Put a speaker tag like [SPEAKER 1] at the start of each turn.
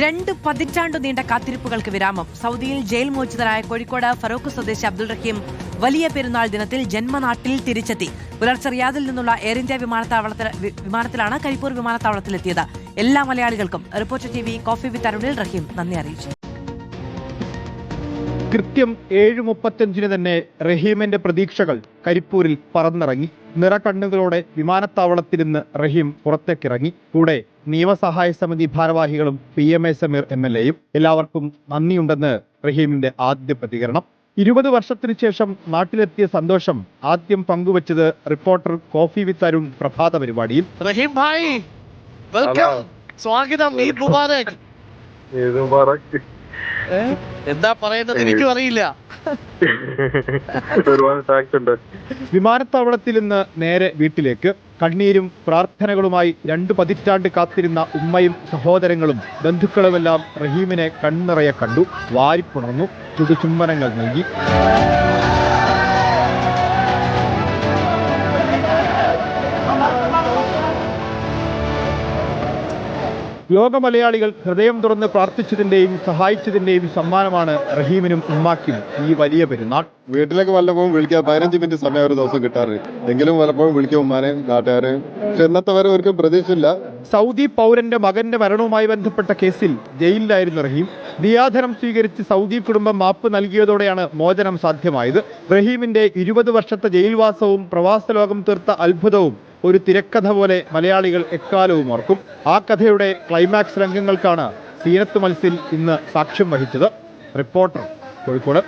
[SPEAKER 1] 2 പതിറ്റാണ്ടു നീണ്ട കാത്തിരിപ്പുകൾക്ക് വിരാമം. സൗദിയിൽ ജയിൽ മോചിതരായ കോഴിക്കോട് ഫറൂഖ് സ്വദേശി അബ്ദുൾ റഹീം വലിയ പെരുന്നാൾ ദിനത്തിൽ ജന്മനാട്ടിൽ തിരിച്ചെത്തി. പുലർച്ചെ റിയാദിൽ നിന്നുള്ള എയർ ഇന്ത്യ വിമാനത്തിലാണ് കരിപ്പൂർ വിമാനത്താവളത്തിലെത്തിയത്. എല്ലാ മലയാളികൾക്കും റിപ്പോർട്ടർ TV കോഫി വിത്ത് അരുണിൽ റഹീം നന്ദി അറിയിച്ചു.
[SPEAKER 2] കൃത്യം 7:35 തന്നെ റഹീമിന്റെ പ്രതീക്ഷകൾ കരിപ്പൂരിൽ പറന്നിറങ്ങി. നിറകണ്ണുകളോടെ വിമാനത്താവളത്തിൽ നിന്ന് റഹീം പുറത്തേക്കിറങ്ങി. കൂടെ നിയമസഹായ സമിതി ഭാരവാഹികളും PMA സമീർ MLAയും. എല്ലാവർക്കും നന്ദിയുണ്ടെന്ന് റഹീമിന്റെ ആദ്യ പ്രതികരണം. 20 വർഷത്തിനു ശേഷം നാട്ടിലെത്തിയ സന്തോഷം ആദ്യം പങ്കുവച്ചത് റിപ്പോർട്ടർ കോഫി വിത്ത് അരുൺ പ്രഭാത പരിപാടിയിൽ.
[SPEAKER 3] റഹീം ഭായ് വെൽക്കം, സ്വാഗതം, ഈദ് മുബാറക്. എന്താ പറയുന്നത് എനിക്കും അറിയില്ല.
[SPEAKER 2] വിമാനത്താവളത്തിൽ നിന്ന് നേരെ വീട്ടിലേക്ക്. കണ്ണീരും പ്രാർത്ഥനകളുമായി 2 പതിറ്റാണ്ട് കാത്തിരുന്ന ഉമ്മയും സഹോദരങ്ങളും ബന്ധുക്കളുമെല്ലാം റഹീമിനെ കൺനിറയെ കണ്ടു. വാരിപ്പുണർന്നു, ചുടുചുംബനങ്ങൾ നൽകി. ലോക മലയാളികൾ ഹൃദയം തുറന്ന് പ്രാർത്ഥിച്ചതിന്റെയും സഹായിച്ചതിന്റെയും സമ്മാനമാണ് റഹീമിനും ഉമ്മാക്കും ഈ വലിയ പെരുന്നാൾ.
[SPEAKER 4] വീട്ടിലേക്ക് വല്ലപ്പോഴും വിളിക്കുക, 15 മിനിറ്റ് സമയം ഒരു ദിവസം കിട്ടാറ്. എങ്കിലും വല്ലപ്പോഴും വിളിക്കും ഉമ്മാനെ, നാട്ടുകാരെ. പക്ഷെ ഇന്നത്തെ വരെ ഒരിക്കലും പ്രതീക്ഷയില്ല.
[SPEAKER 2] സൗദി പൗരന്റെ മകന്റെ മരണവുമായി ബന്ധപ്പെട്ട കേസിൽ ജയിലിലായിരുന്നു റഹീം. ദിയാധനം സ്വീകരിച്ച് സൗദി കുടുംബം മാപ്പ് നൽകിയതോടെയാണ് മോചനം സാധ്യമായത്. റഹീമിന്റെ 20 വർഷത്തെ ജയിൽവാസവും പ്രവാസ ലോകം തീർത്ത അത്ഭുതവും ഒരു തിരക്കഥ പോലെ മലയാളികൾ എക്കാലവും ഓർക്കും. ആ കഥയുടെ ക്ലൈമാക്സ് രംഗങ്ങൾക്കാണ് സീനത്ത് മത്സിൽ ഇന്ന് സാക്ഷ്യം വഹിച്ചത്. റിപ്പോർട്ടർ, കോഴിക്കോട്.